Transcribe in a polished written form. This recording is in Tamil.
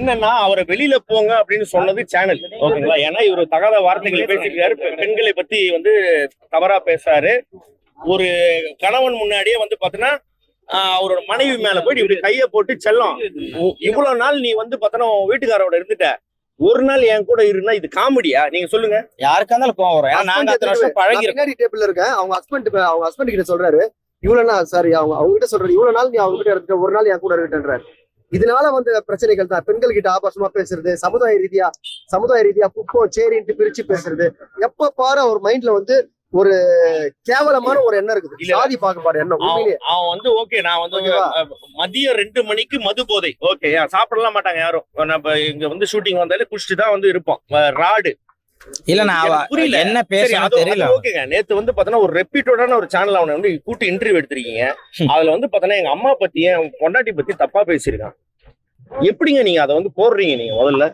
என்னன்னா அவரை வெளியில போங்க அப்படின்னு சொன்னது சேனல், ஓகேங்களா? ஏன்னா இவரு தகாத வார்த்தைகள் பேசியிருக்காரு, பெண்களை பத்தி வந்து தவறா பேசுறாரு. ஒரு கணவன் முன்னாடியே வந்து பாத்தீங்கன்னா அவரோட மனைவி மேல போயிட்டு இப்படி கைய போட்டு செல்லம், இவ்வளவு நாள் நீ வந்து பாத்தீங்கன்னா வீட்டுக்காரோட இருந்துட்ட, ஒரு நாள் என் கூட இருந்தா இது காமெடியா? நீங்க சொல்லுங்க. யாருக்கா இருந்தாலும் கோவம் வரும். ஏன்னா நாங்க அத்தனை வருஷம் பழகிருக்கோம். டேபிள்ல இருக்கேன். அவங்க ஹஸ்பண்ட் கிட்ட சொல்றாரு, இவ்வளவு நாள் சாரி அவங்க கிட்ட சொல்றாரு, இவ்வளவு நாள் நீ அவங்க கிட்ட இருக்க, ஒரு நாள் என் கூட இருக்கேன்றாரு. இதனால வந்து பிரச்சனைகள் தான். பெண்கள் கிட்ட ஆபாசமா பேசுறது, சமுதாய ரீதியா குப்பம் சேரின்ட்டு பிரிச்சு பேசுறது, எப்ப பாரு அவர் மைண்ட்ல வந்து ஒரு கேவலமான ஒரு எண்ணம் இருக்குது, சாதி பாகுபாடு எண்ணம். உண்மையிலேயே அவன் வந்து ஓகே, நான் வந்து மதியம் 2 மணிக்கு மது போதை, ஓகே, சாப்பிடலாம் மாட்டாங்க யாரும். நம்ம இங்க வந்து ஷூட்டிங் வந்தாலே குடிச்சிட்டு தான் வந்து இருப்போம். ராடு இல்ல நான் புரியல என்ன பேசுறது தெரியல. ஓகேங்க, நேத்து வந்து பாத்தீங்கன்னா ஒரு ரெப்யூட்டடான ஒரு சேனல் அவனை வந்து கூட்டி இன்டர்வியூ எடுத்திருக்கீங்க. அதுல வந்து பாத்தீங்கன்னா எங்க அம்மா பத்தி, என் பொண்டாட்டி பத்தி தப்பா பேசியிருக்கான். எப்படிங்க நீங்க அதை வந்து போடுறீங்க? நீங்க முதல்ல